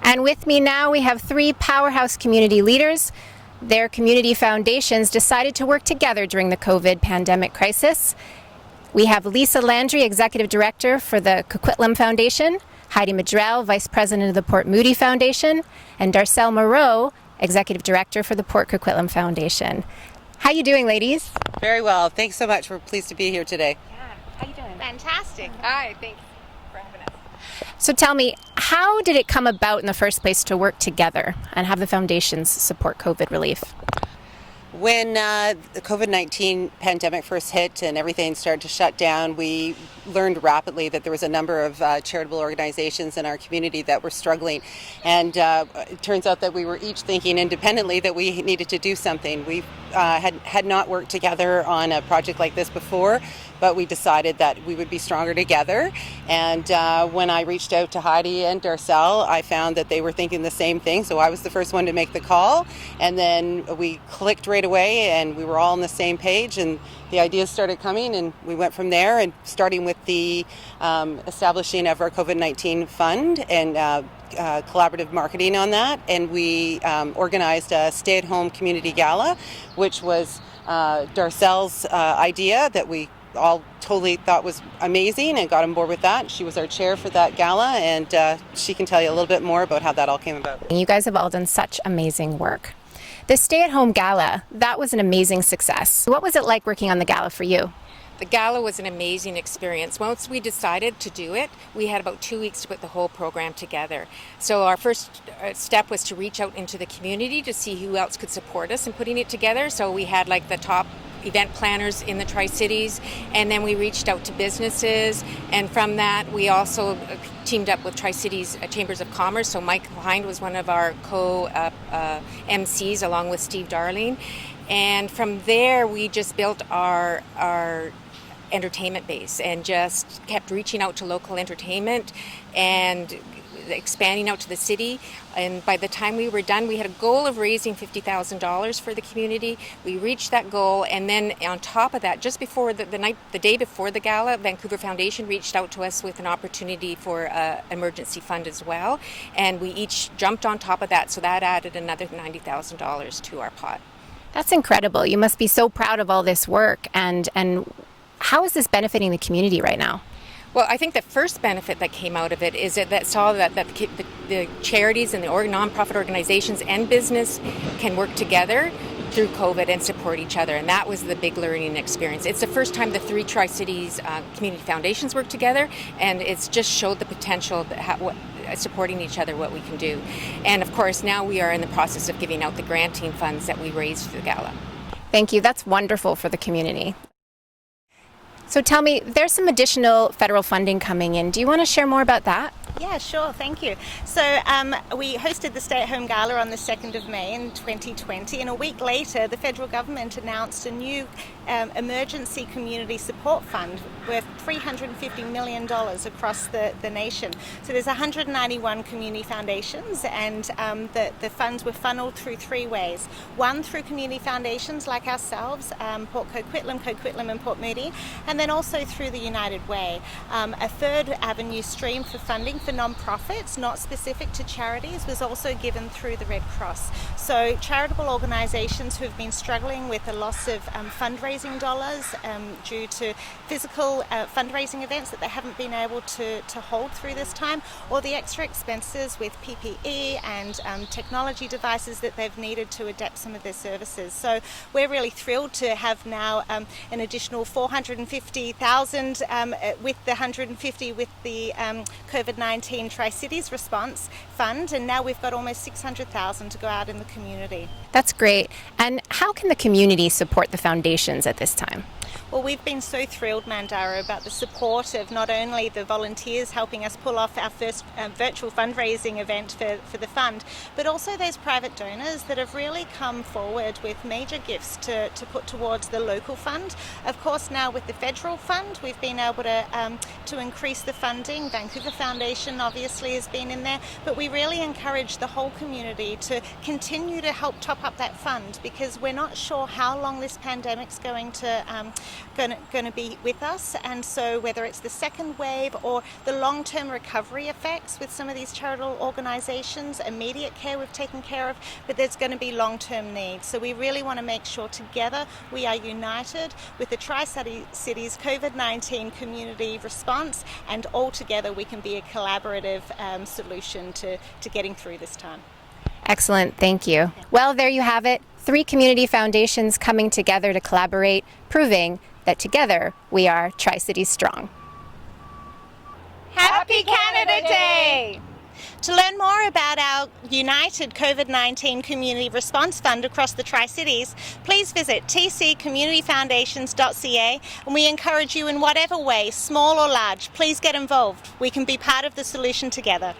And with me now we have three powerhouse community leaders. Their community foundations decided to work together during the COVID pandemic crisis. We have Lisa Landry, Executive Director for the Coquitlam Foundation, Heidi Maddrell, Vice President of the Port Moody Foundation, and Darcel Moro, Executive Director for the Port Coquitlam Foundation. How you doing, ladies? Very well. Thanks so much. We're pleased to be here today. Yeah. How you doing? Fantastic. Hi. Thanks for having us. So tell me, how did it come about in the first place to work together and have the foundations support COVID relief? When the COVID-19 pandemic first hit and everything started to shut down, we learned rapidly that there was a number of charitable organizations in our community that were struggling. And it turns out that we were each thinking independently that we needed to do something. We had not worked together on a project like this before, but we decided that we would be stronger together. And when I reached out to Heidi and Darcel, I found that they were thinking the same thing. So I was the first one to make the call. And then we clicked right away and we were all on the same page. And the ideas started coming and we went from there, and starting with the establishing of our COVID-19 fund and collaborative marketing on that. And we organized a stay-at-home community gala, which was Darcel's idea that we all totally thought was amazing and got on board with that. She was our chair for that gala, and she can tell you a little bit more about how that all came about. You guys have all done such amazing work. The stay-at-home gala, that was an amazing success. What was it like working on the gala for you? The gala was an amazing experience. Once we decided to do it, we had about 2 weeks to put the whole program together. So our first step was to reach out into the community to see who else could support us in putting it together. So we had like the top event planners in the Tri-Cities, and then we reached out to businesses, and from that we also teamed up with Tri-Cities Chambers of Commerce. So Mike Hind was one of our co-MCs along with Steve Darling, and from there we just built our entertainment base and just kept reaching out to local entertainment and expanding out to the city. And by the time we were done, we had a goal of raising $50,000 for the community. We reached that goal, and then on top of that, just before the day before the gala, Vancouver Foundation reached out to us with an opportunity for an emergency fund as well, and we each jumped on top of that, so that added another $90,000 to our pot. That's incredible. You must be so proud of all this work, and how is this benefiting the community right now? Well, I think the first benefit that came out of it is that the charities and the nonprofit organizations and business can work together through COVID and support each other, and that was the big learning experience. It's the first time the three Tri-Cities community foundations work together, and it's just showed the potential of supporting each other, what we can do. And of course, now we are in the process of giving out the granting funds that we raised for the gala. Thank you. That's wonderful for the community. So tell me, there's some additional federal funding coming in. Do you want to share more about that? Yeah, sure. Thank you. So we hosted the Stay-at-Home Gala on the 2nd of May in 2020, and a week later the federal government announced a new emergency community support fund worth $350 million across the nation. So there's 191 community foundations, and the funds were funneled through three ways. One, through community foundations like ourselves, Port Coquitlam and Port Moody, and then also through the United Way. A third avenue stream for funding for non-profits, not specific to charities, was also given through the Red Cross. So charitable organisations who have been struggling with the loss of fundraising dollars due to physical fundraising events that they haven't been able to hold through this time, or the extra expenses with PPE and technology devices that they've needed to adapt some of their services. So we're really thrilled to have now an additional $450,000 with the 150 with the COVID-19 Tri-Cities Response Fund, and now we've got almost $600,000 to go out in the community. That's great. And how can the community support the foundations at this time? Well, we've been so thrilled, Mandara, about the support of not only the volunteers helping us pull off our first virtual fundraising event for the fund, but also those private donors that have really come forward with major gifts to put towards the local fund. Of course, now with the federal fund, we've been able to increase the funding. Vancouver Foundation obviously has been in there, but we really encourage the whole community to continue to help top up that fund, because we're not sure how long this pandemic's going to going to be with us. And so whether it's the second wave or the long-term recovery effects with some of these charitable organizations, immediate care we've taken care of, but there's going to be long-term needs. So we really want to make sure together we are united with the Tri-Cities COVID-19 community response, and all together we can be a collaborative solution to getting through this time. Excellent, thank you. Well, there you have it. 3 community foundations coming together to collaborate, proving that together we are Tri-Cities strong. Happy Canada Day! To learn more about our United COVID-19 Community Response Fund across the Tri-Cities, please visit tccommunityfoundations.ca, and we encourage you in whatever way, small or large, please get involved. We can be part of the solution together.